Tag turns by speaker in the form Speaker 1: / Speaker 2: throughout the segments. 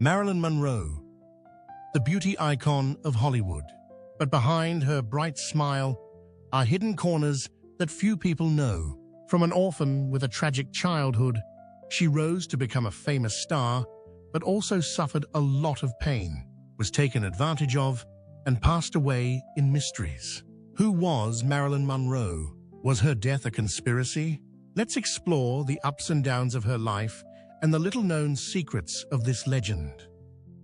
Speaker 1: Marilyn Monroe, the beauty icon of Hollywood. But behind her bright smile are hidden corners that few people know. From an orphan with a tragic childhood, she rose to become a famous star, but also suffered a lot of pain, was taken advantage of, and passed away in mysteries. Who was Marilyn Monroe? Was her death a conspiracy? Let's explore the ups and downs of her life and the little-known secrets of this legend.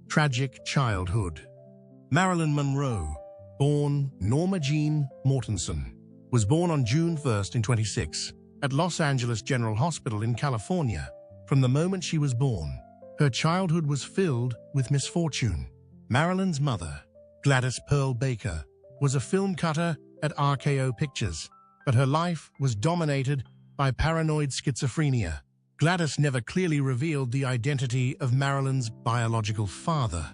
Speaker 1: Tragic childhood. Marilyn Monroe, born Norma Jean Mortensen, was born on June 1st in 1926 at Los Angeles General Hospital in California. From the moment she was born, her childhood was filled with misfortune. Marilyn's mother, Gladys Pearl Baker, was a film cutter at RKO Pictures, but her life was dominated by paranoid schizophrenia. Gladys never clearly revealed the identity of Marilyn's biological father.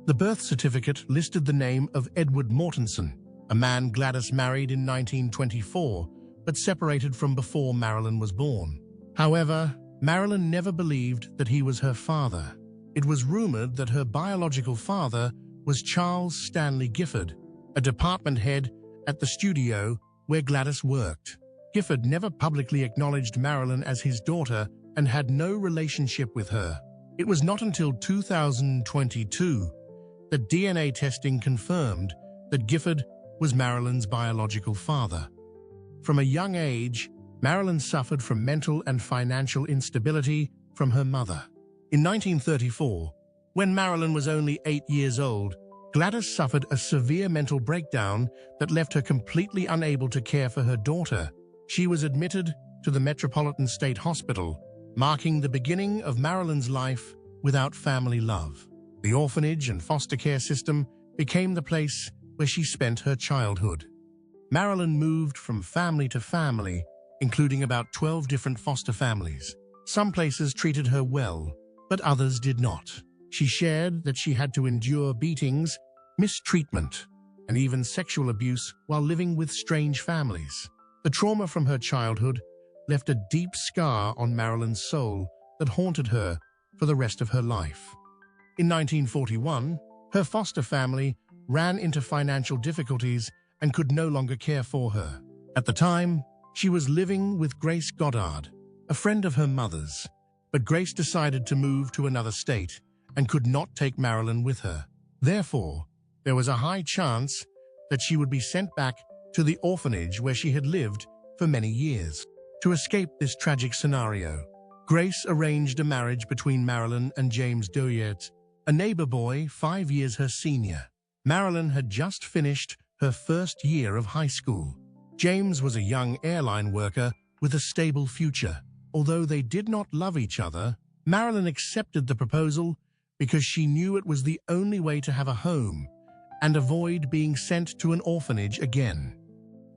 Speaker 1: The birth certificate listed the name of Edward Mortensen, a man Gladys married in 1924, but separated from before Marilyn was born. However, Marilyn never believed that he was her father. It was rumored that her biological father was Charles Stanley Gifford, a department head at the studio where Gladys worked. Gifford never publicly acknowledged Marilyn as his daughter and had no relationship with her. It was not until 2022 that DNA testing confirmed that Gifford was Marilyn's biological father. From a young age, Marilyn suffered from mental and financial instability from her mother. In 1934, when Marilyn was only 8 years old, Gladys suffered a severe mental breakdown that left her completely unable to care for her daughter. She was admitted to the Metropolitan State Hospital, marking the beginning of Marilyn's life without family love. The orphanage and foster care system became the place where she spent her childhood. Marilyn moved from family to family, including about 12 different foster families. Some places treated her well, but others did not. She shared that she had to endure beatings, mistreatment, and even sexual abuse while living with strange families. The trauma from her childhood left a deep scar on Marilyn's soul that haunted her for the rest of her life. In 1941, her foster family ran into financial difficulties and could no longer care for her. At the time, she was living with Grace Goddard, a friend of her mother's, but Grace decided to move to another state and could not take Marilyn with her. Therefore, there was a high chance that she would be sent back to the orphanage where she had lived for many years. To escape this tragic scenario, Grace arranged a marriage between Marilyn and James Doyert, a neighbor boy 5 years her senior. Marilyn had just finished her first year of high school. James was a young airline worker with a stable future. Although they did not love each other, Marilyn accepted the proposal because she knew it was the only way to have a home and avoid being sent to an orphanage again.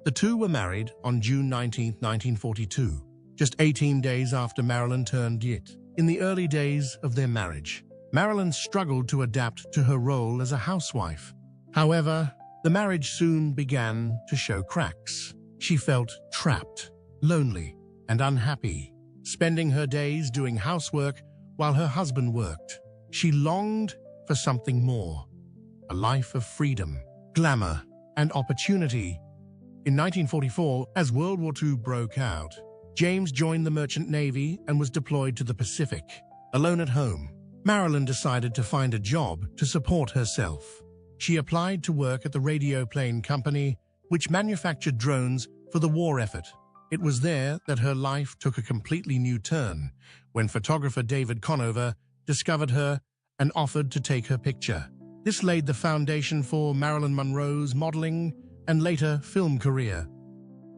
Speaker 1: The two were married on June 19, 1942, just 18 days after Marilyn turned it. In the early days of their marriage, Marilyn struggled to adapt to her role as a housewife. However, the marriage soon began to show cracks. She felt trapped, lonely, and unhappy, spending her days doing housework while her husband worked. She longed for something more, a life of freedom, glamour, and opportunity. In 1944, as World War II broke out, James joined the Merchant Navy and was deployed to the Pacific. Alone at home, Marilyn decided to find a job to support herself. She applied to work at the Radio Plane Company, which manufactured drones for the war effort. It was there that her life took a completely new turn, when photographer David Conover discovered her and offered to take her picture. This laid the foundation for Marilyn Monroe's modeling and later film career.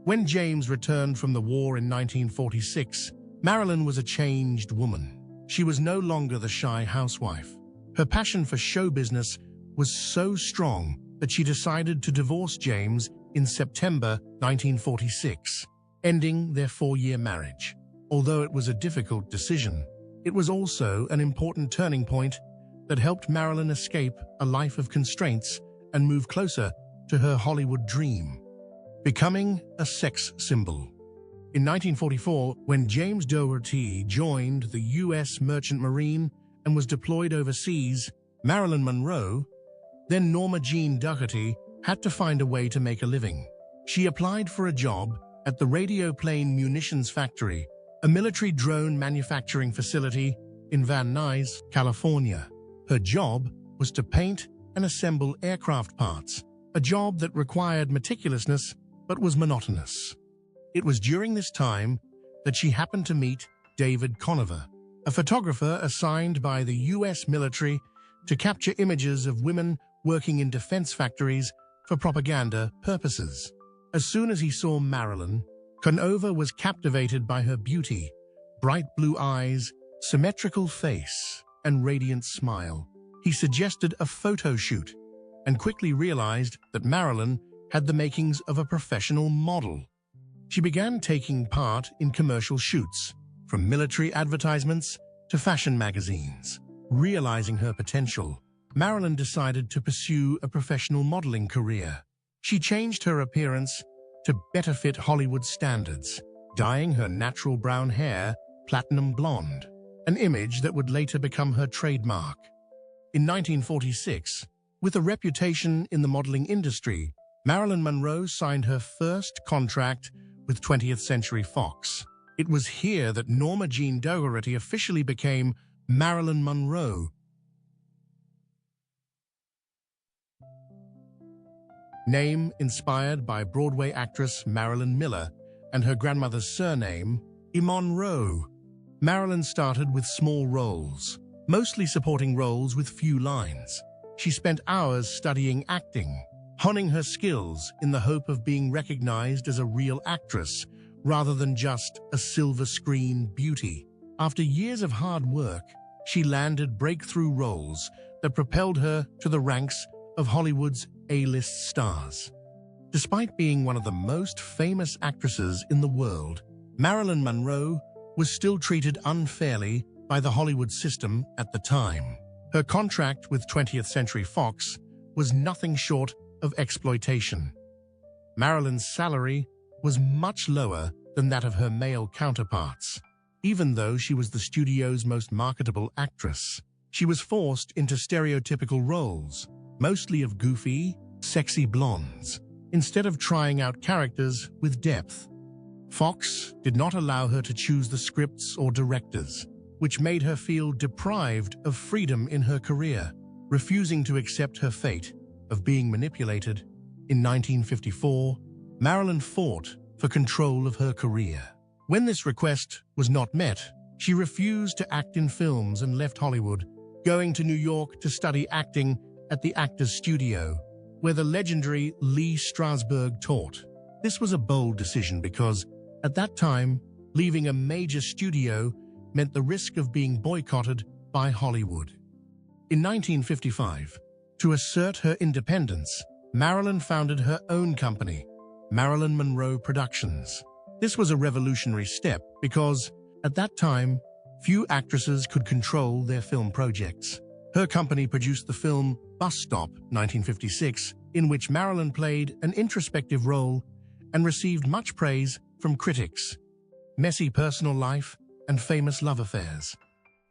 Speaker 1: When James returned from the war in 1946, Marilyn was a changed woman. She was no longer the shy housewife. Her passion for show business was so strong that she decided to divorce James in September 1946, ending their 4-year marriage. Although it was a difficult decision, it was also an important turning point that helped Marilyn escape a life of constraints and move closer to her Hollywood dream, becoming a sex symbol. In 1944, when James Dougherty joined the U.S. Merchant Marine and was deployed overseas, Marilyn Monroe, then Norma Jean Dougherty, had to find a way to make a living. She applied for a job at the Radioplane Munitions Factory, a military drone manufacturing facility in Van Nuys, California. Her job was to paint and assemble aircraft parts, a job that required meticulousness but was monotonous. It was during this time that she happened to meet David Conover, a photographer assigned by the U.S. military to capture images of women working in defense factories for propaganda purposes. As soon as he saw Marilyn, Conover was captivated by her beauty, bright blue eyes, symmetrical face, and radiant smile. He suggested a photo shoot and quickly realized that Marilyn had the makings of a professional model. She began taking part in commercial shoots, from military advertisements to fashion magazines. Realizing her potential, Marilyn decided to pursue a professional modeling career. She changed her appearance to better fit Hollywood standards, dyeing her natural brown hair platinum blonde, an image that would later become her trademark. In 1946, with a reputation in the modeling industry, Marilyn Monroe signed her first contract with 20th Century Fox. It was here that Norma Jean Dougherty officially became Marilyn Monroe. Name inspired by Broadway actress Marilyn Miller and her grandmother's surname, Monroe. Marilyn started with small roles, mostly supporting roles with few lines. She spent hours studying acting, honing her skills in the hope of being recognized as a real actress rather than just a silver screen beauty. After years of hard work, she landed breakthrough roles that propelled her to the ranks of Hollywood's A-list stars. Despite being one of the most famous actresses in the world, Marilyn Monroe was still treated unfairly by the Hollywood system at the time. Her contract with 20th Century Fox was nothing short of exploitation. Marilyn's salary was much lower than that of her male counterparts. Even though she was the studio's most marketable actress, she was forced into stereotypical roles, mostly of goofy, sexy blondes, instead of trying out characters with depth. Fox did not allow her to choose the scripts or directors, which made her feel deprived of freedom in her career, refusing to accept her fate of being manipulated. In 1954, Marilyn fought for control of her career. When this request was not met, she refused to act in films and left Hollywood, going to New York to study acting at the Actors Studio, where the legendary Lee Strasberg taught. This was a bold decision because, at that time, leaving a major studio meant the risk of being boycotted by Hollywood. In 1955, to assert her independence, Marilyn founded her own company, Marilyn Monroe Productions. This was a revolutionary step because, at that time, few actresses could control their film projects. Her company produced the film Bus Stop, 1956, in which Marilyn played an introspective role and received much praise from critics. Messy personal life and famous love affairs.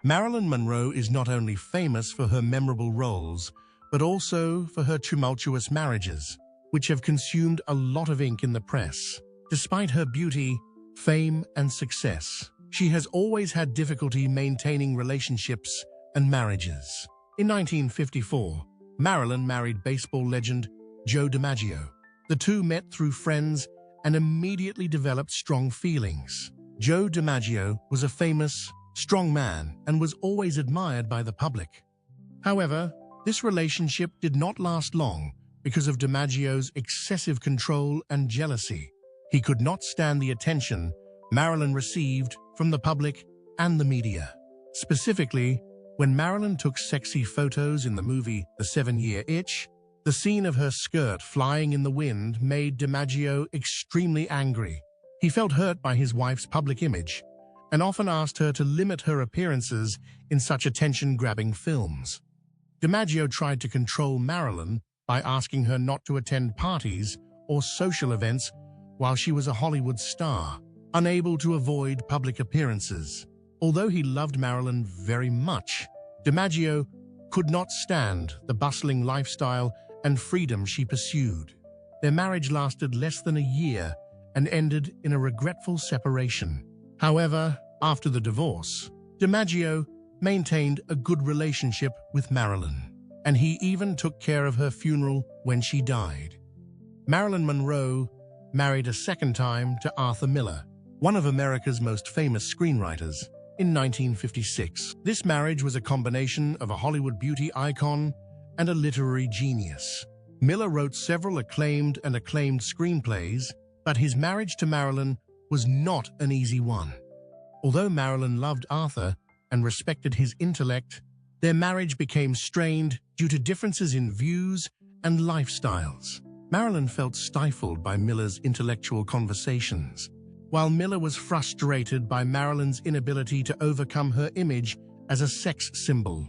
Speaker 1: Marilyn Monroe is not only famous for her memorable roles, but also for her tumultuous marriages, which have consumed a lot of ink in the press. Despite her beauty, fame, and success, she has always had difficulty maintaining relationships and marriages. In 1954, Marilyn married baseball legend Joe DiMaggio. The two met through friends and immediately developed strong feelings. Joe DiMaggio was a famous, strong man and was always admired by the public. However, this relationship did not last long because of DiMaggio's excessive control and jealousy. He could not stand the attention Marilyn received from the public and the media. Specifically, when Marilyn took sexy photos in the movie The 7-Year Itch, the scene of her skirt flying in the wind made DiMaggio extremely angry. He felt hurt by his wife's public image and often asked her to limit her appearances in such attention-grabbing films. DiMaggio tried to control Marilyn by asking her not to attend parties or social events while she was a Hollywood star, unable to avoid public appearances. Although he loved Marilyn very much, DiMaggio could not stand the bustling lifestyle and freedom she pursued. Their marriage lasted less than a year and ended in a regretful separation. However, after the divorce, DiMaggio maintained a good relationship with Marilyn, and he even took care of her funeral when she died. Marilyn Monroe married a second time to Arthur Miller, one of America's most famous screenwriters, in 1956. This marriage was a combination of a Hollywood beauty icon and a literary genius. Miller wrote several acclaimed screenplays, but his marriage to Marilyn was not an easy one. Although Marilyn loved Arthur and respected his intellect, their marriage became strained due to differences in views and lifestyles. Marilyn felt stifled by Miller's intellectual conversations, while Miller was frustrated by Marilyn's inability to overcome her image as a sex symbol.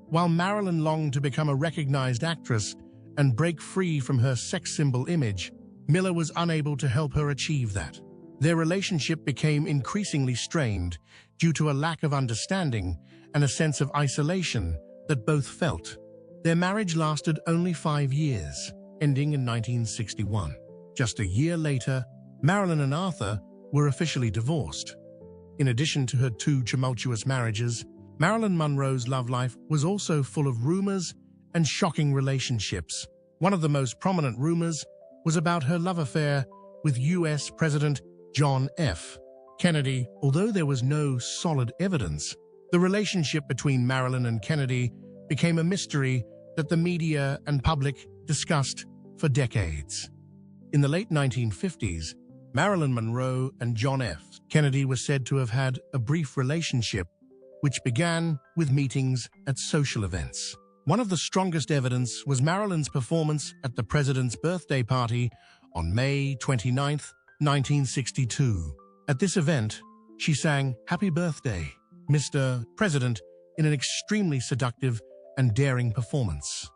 Speaker 1: While Marilyn longed to become a recognized actress and break free from her sex symbol image, Miller was unable to help her achieve that. Their relationship became increasingly strained due to a lack of understanding and a sense of isolation that both felt. Their marriage lasted only 5 years, ending in 1961. Just a year later, Marilyn and Arthur were officially divorced. In addition to her 2 tumultuous marriages, Marilyn Monroe's love life was also full of rumors and shocking relationships. One of the most prominent rumors was about her love affair with U.S. President John F. Kennedy. Although there was no solid evidence, the relationship between Marilyn and Kennedy became a mystery that the media and public discussed for decades. In the late 1950s, Marilyn Monroe and John F. Kennedy were said to have had a brief relationship, which began with meetings at social events. One of the strongest evidence was Marilyn's performance at the president's birthday party on May 29, 1962. At this event, she sang "Happy Birthday, Mr. President" in an extremely seductive and daring performance.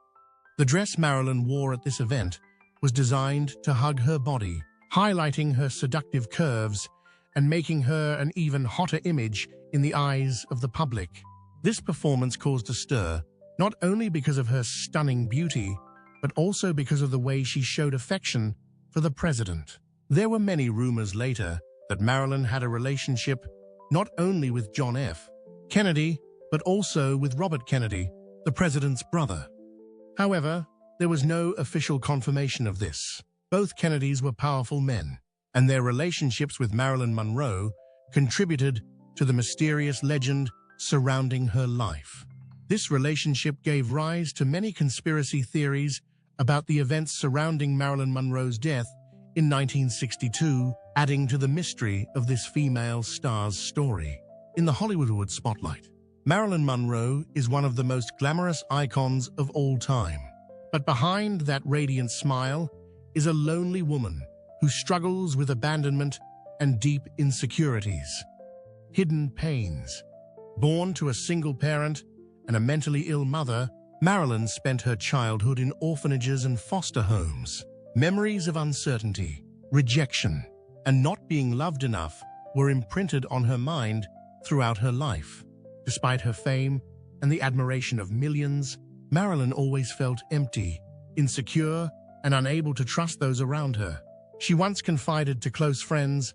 Speaker 1: The dress Marilyn wore at this event was designed to hug her body, highlighting her seductive curves and making her an even hotter image in the eyes of the public. This performance caused a stir, not only because of her stunning beauty, but also because of the way she showed affection for the president. There were many rumors later that Marilyn had a relationship not only with John F. Kennedy, but also with Robert Kennedy, the president's brother. However, there was no official confirmation of this. Both Kennedys were powerful men, and their relationships with Marilyn Monroe contributed to the mysterious legend surrounding her life. This relationship gave rise to many conspiracy theories about the events surrounding Marilyn Monroe's death in 1962, adding to the mystery of this female star's story. In the Hollywood spotlight, Marilyn Monroe is one of the most glamorous icons of all time. But behind that radiant smile is a lonely woman who struggles with abandonment and deep insecurities. Hidden pains. Born to a single parent and a mentally ill mother, Marilyn spent her childhood in orphanages and foster homes. Memories of uncertainty, rejection, and not being loved enough were imprinted on her mind throughout her life. Despite her fame and the admiration of millions, Marilyn always felt empty, insecure, and unable to trust those around her. She once confided to close friends,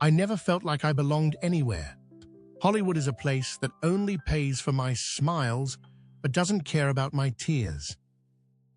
Speaker 1: "I never felt like I belonged anywhere. Hollywood is a place that only pays for my smiles but doesn't care about my tears."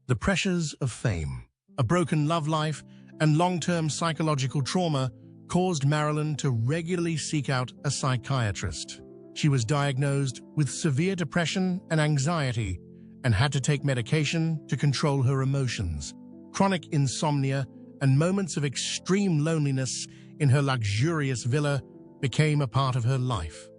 Speaker 1: The pressures of fame, a broken love life, and long-term psychological trauma caused Marilyn to regularly seek out a psychiatrist. She was diagnosed with severe depression and anxiety and had to take medication to control her emotions. Chronic insomnia and moments of extreme loneliness in her luxurious villa became a part of her life.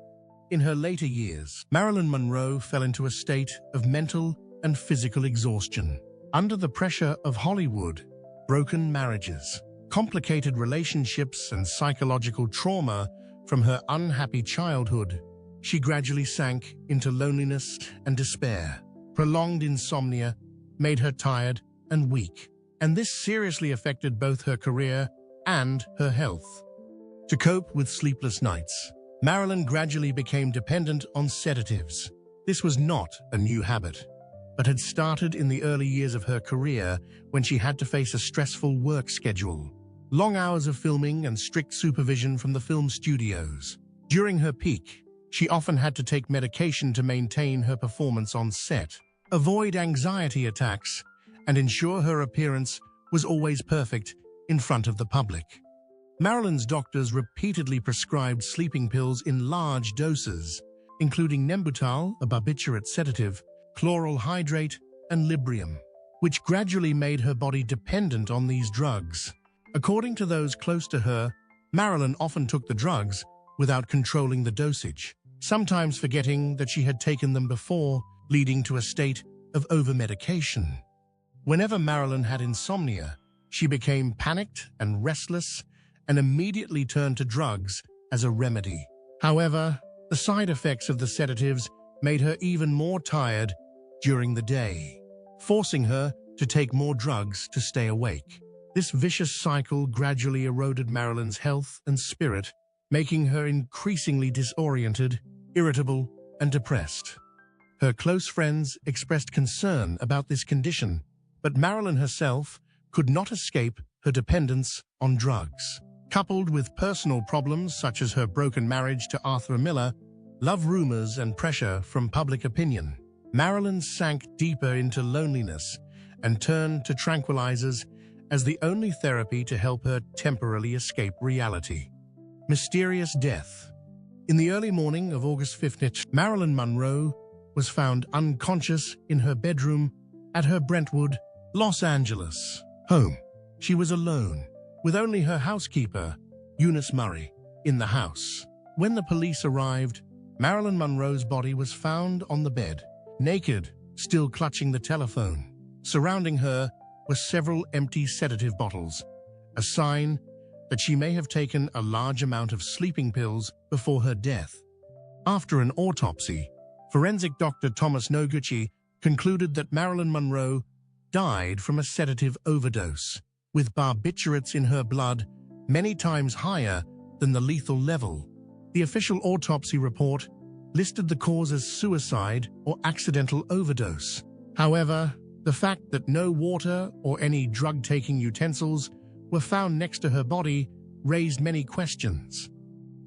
Speaker 1: In her later years, Marilyn Monroe fell into a state of mental and physical exhaustion. Under the pressure of Hollywood, broken marriages, complicated relationships, and psychological trauma from her unhappy childhood, she gradually sank into loneliness and despair. Prolonged insomnia made her tired and weak, and this seriously affected both her career and her health. To cope with sleepless nights, Marilyn gradually became dependent on sedatives. This was not a new habit, but had started in the early years of her career when she had to face a stressful work schedule, long hours of filming and strict supervision from the film studios. During her peak, she often had to take medication to maintain her performance on set, avoid anxiety attacks, and ensure her appearance was always perfect in front of the public. Marilyn's doctors repeatedly prescribed sleeping pills in large doses, including Nembutal, a barbiturate sedative, chloral hydrate, and Librium, which gradually made her body dependent on these drugs. According to those close to her, Marilyn often took the drugs without controlling the dosage, sometimes forgetting that she had taken them before, leading to a state of over-medication. Whenever Marilyn had insomnia, she became panicked and restless and immediately turned to drugs as a remedy. However, the side effects of the sedatives made her even more tired during the day, forcing her to take more drugs to stay awake. This vicious cycle gradually eroded Marilyn's health and spirit, making her increasingly disoriented, irritable, and depressed. Her close friends expressed concern about this condition, but Marilyn herself could not escape her dependence on drugs. Coupled with personal problems such as her broken marriage to Arthur Miller, love rumors, and pressure from public opinion, Marilyn sank deeper into loneliness and turned to tranquilizers as the only therapy to help her temporarily escape reality. Mysterious death. In the early morning of August 15th, Marilyn Monroe was found unconscious in her bedroom at her Brentwood, Los Angeles home. She was alone, with only her housekeeper, Eunice Murray, in the house. When the police arrived, Marilyn Monroe's body was found on the bed, naked, still clutching the telephone. Surrounding her were several empty sedative bottles, a sign that she may have taken a large amount of sleeping pills before her death. After an autopsy, forensic Dr. Thomas Noguchi concluded that Marilyn Monroe died from a sedative overdose, with barbiturates in her blood many times higher than the lethal level. The official autopsy report listed the cause as suicide or accidental overdose. However, the fact that no water or any drug-taking utensils were found next to her body raised many questions.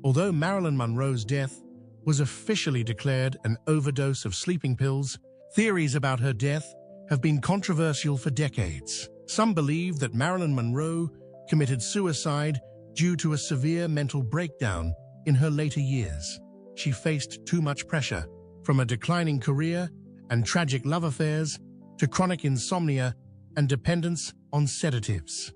Speaker 1: Although Marilyn Monroe's death was officially declared an overdose of sleeping pills, theories about her death have been controversial for decades. Some believe that Marilyn Monroe committed suicide due to a severe mental breakdown in her later years. She faced too much pressure, from a declining career and tragic love affairs to chronic insomnia and dependence on sedatives.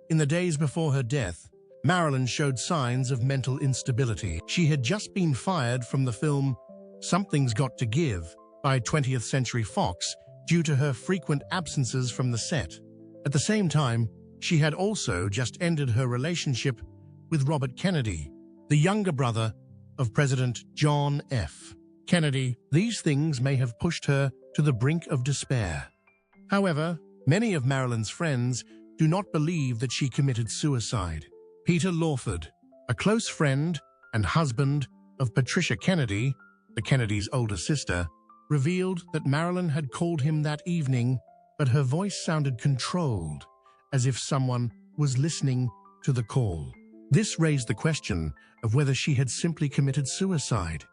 Speaker 1: In the days before her death, Marilyn showed signs of mental instability. She had just been fired from the film Something's Got to Give by 20th Century Fox due to her frequent absences from the set. At the same time, she had also just ended her relationship with Robert Kennedy, the younger brother of President John F. Kennedy. These things may have pushed her to the brink of despair. However, many of Marilyn's friends do not believe that she committed suicide. Peter Lawford, a close friend and husband of Patricia Kennedy, the Kennedys' older sister, revealed that Marilyn had called him that evening, but her voice sounded controlled, as if someone was listening to the call. This raised the question of whether she had simply committed suicide.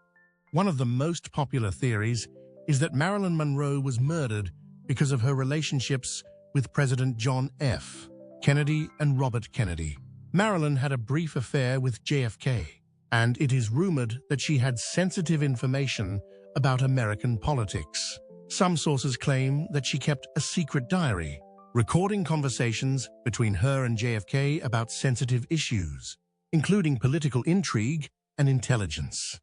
Speaker 1: One of the most popular theories is that Marilyn Monroe was murdered because of her relationships with President John F. Kennedy and Robert Kennedy. Marilyn had a brief affair with JFK, and it is rumored that she had sensitive information about American politics. Some sources claim that she kept a secret diary, recording conversations between her and JFK about sensitive issues, including political intrigue and intelligence.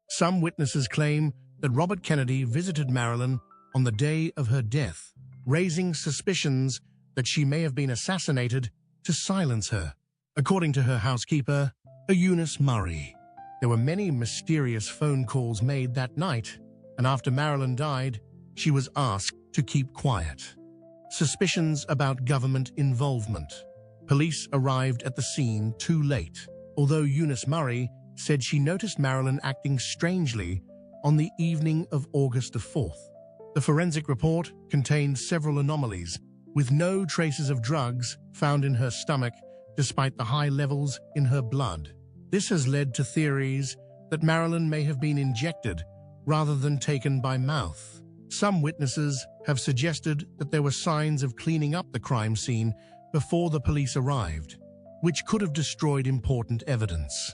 Speaker 1: Some witnesses claim that Robert Kennedy visited Marilyn on the day of her death, raising suspicions that she may have been assassinated to silence her. According to her housekeeper, Eunice Murray, there were many mysterious phone calls made that night, and after Marilyn died, she was asked to keep quiet. Suspicions about government involvement. Police arrived at the scene too late, although Eunice Murray said she noticed Marilyn acting strangely on the evening of August the 4th. The forensic report contained several anomalies, with no traces of drugs found in her stomach despite the high levels in her blood. This has led to theories that Marilyn may have been injected rather than taken by mouth. Some witnesses have suggested that there were signs of cleaning up the crime scene before the police arrived, which could have destroyed important evidence.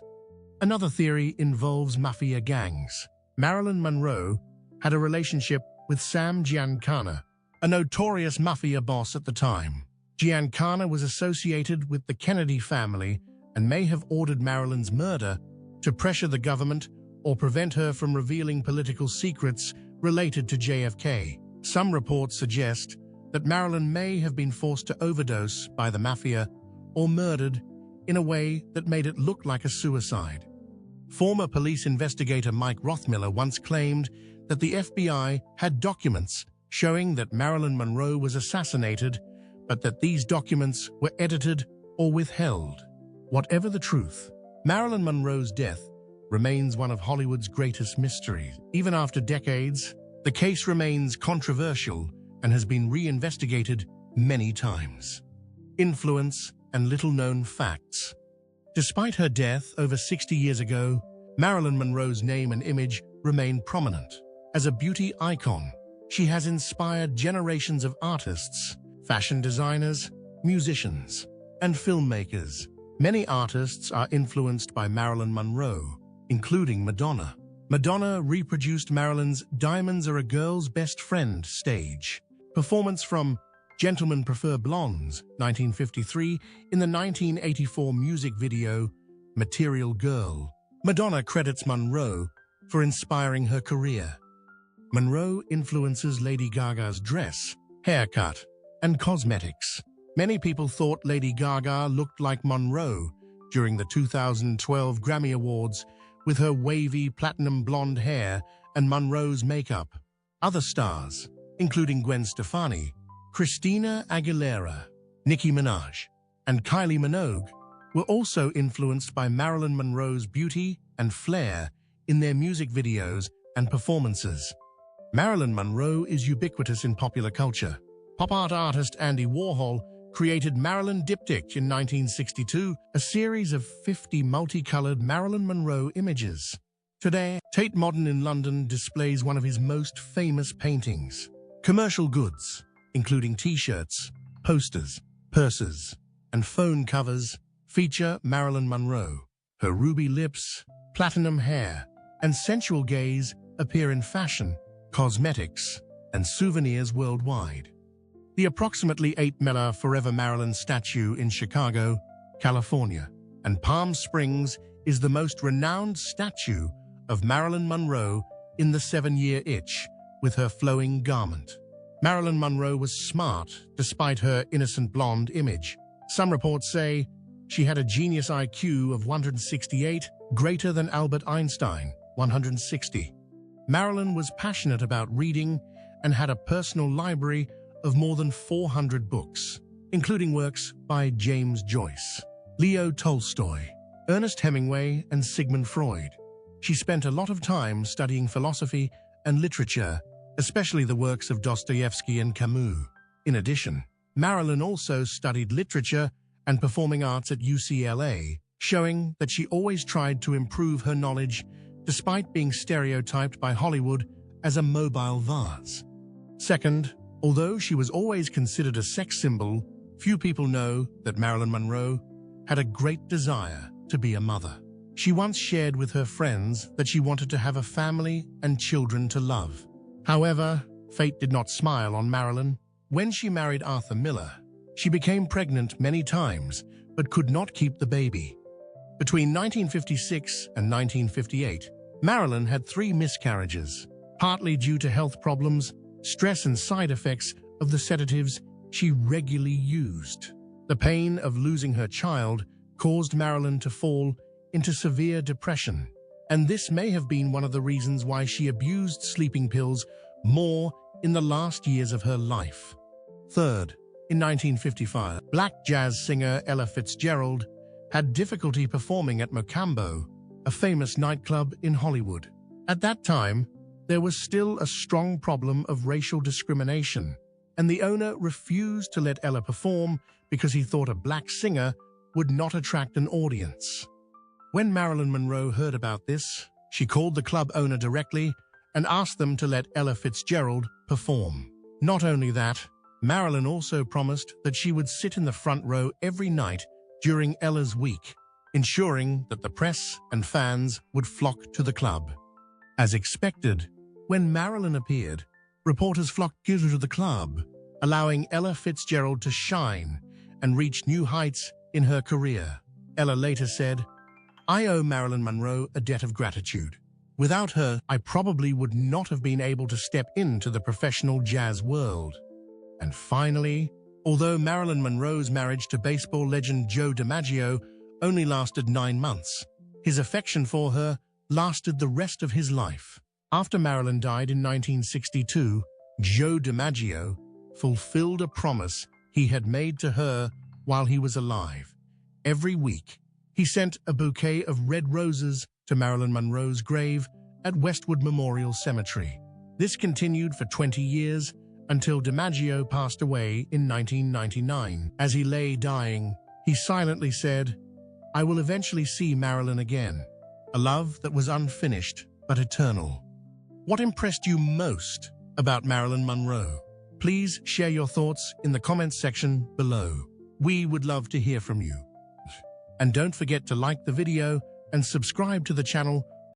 Speaker 1: Another theory involves mafia gangs. Marilyn Monroe had a relationship with Sam Giancana, a notorious mafia boss at the time. Giancana was associated with the Kennedy family and may have ordered Marilyn's murder to pressure the government or prevent her from revealing political secrets related to JFK. Some reports suggest that Marilyn may have been forced to overdose by the mafia or murdered in a way that made it look like a suicide. Former police investigator Mike Rothmiller once claimed that the FBI had documents showing that Marilyn Monroe was assassinated, but that these documents were edited or withheld. Whatever the truth, Marilyn Monroe's death remains one of Hollywood's greatest mysteries. Even after decades, the case remains controversial and has been reinvestigated many times. Influence and little-known facts. Despite her death over 60 years ago, Marilyn Monroe's name and image remain prominent. As a beauty icon, she has inspired generations of artists, fashion designers, musicians, and filmmakers. Many artists are influenced by Marilyn Monroe, including Madonna. Madonna reproduced Marilyn's "Diamonds Are a Girl's Best Friend" stage performance from Gentlemen Prefer Blondes, 1953, in the 1984 music video Material Girl. Madonna credits Monroe for inspiring her career. Monroe influences Lady Gaga's dress, haircut, and cosmetics. Many people thought Lady Gaga looked like Monroe during the 2012 Grammy Awards with her wavy platinum blonde hair and Monroe's makeup. Other stars, including Gwen Stefani, Christina Aguilera, Nicki Minaj, and Kylie Minogue, were also influenced by Marilyn Monroe's beauty and flair in their music videos and performances. Marilyn Monroe is ubiquitous in popular culture. Pop art artist Andy Warhol created Marilyn Diptych in 1962, a series of 50 multicolored Marilyn Monroe images. Today, Tate Modern in London displays one of his most famous paintings. Commercial goods, including t-shirts, posters, purses, and phone covers, feature Marilyn Monroe. Her ruby lips, platinum hair, and sensual gaze appear in fashion, cosmetics, and souvenirs worldwide. The approximately 8 Forever Marilyn statue in Chicago, California, and Palm Springs is the most renowned statue of Marilyn Monroe in the 7-year itch with her flowing garment. Marilyn Monroe was smart despite her innocent blonde image. Some reports say she had a genius IQ of 168, greater than Albert Einstein, 160. Marilyn was passionate about reading and had a personal library of more than 400 books, including works by James Joyce, Leo Tolstoy, Ernest Hemingway, and Sigmund Freud. She spent a lot of time studying philosophy and literature, especially the works of Dostoevsky and Camus. In addition, Marilyn also studied literature and performing arts at UCLA, showing that she always tried to improve her knowledge despite being stereotyped by Hollywood as a mobile vase. Second, although she was always considered a sex symbol, few people know that Marilyn Monroe had a great desire to be a mother. She once shared with her friends that she wanted to have a family and children to love. However, fate did not smile on Marilyn. When she married Arthur Miller, she became pregnant many times but could not keep the baby. Between 1956 and 1958, Marilyn had 3 miscarriages, partly due to health problems, stress, and side effects of the sedatives she regularly used. The pain of losing her child caused Marilyn to fall into severe depression, and this may have been one of the reasons why she abused sleeping pills more in the last years of her life. Third, in 1955, black jazz singer Ella Fitzgerald had difficulty performing at Mocambo, a famous nightclub in Hollywood. At that time, there was still a strong problem of racial discrimination, and the owner refused to let Ella perform because he thought a black singer would not attract an audience. When Marilyn Monroe heard about this, she called the club owner directly and asked them to let Ella Fitzgerald perform. Not only that, Marilyn also promised that she would sit in the front row every night during Ella's week, ensuring that the press and fans would flock to the club. As expected, when Marilyn appeared, reporters flocked to the club, allowing Ella Fitzgerald to shine and reach new heights in her career. Ella later said, "I owe Marilyn Monroe a debt of gratitude. Without her, I probably would not have been able to step into the professional jazz world." And finally, although Marilyn Monroe's marriage to baseball legend Joe DiMaggio only lasted 9 months, his affection for her lasted the rest of his life. After Marilyn died in 1962, Joe DiMaggio fulfilled a promise he had made to her while he was alive. Every week, he sent a bouquet of red roses to Marilyn Monroe's grave at Westwood Memorial Cemetery. This continued for 20 years until DiMaggio passed away in 1999. As he lay dying, he silently said, "I will eventually see Marilyn again, a love that was unfinished but eternal." What impressed you most about Marilyn Monroe? Please share your thoughts in the comments section below. We would love to hear from you. And don't forget to like the video and subscribe to the channel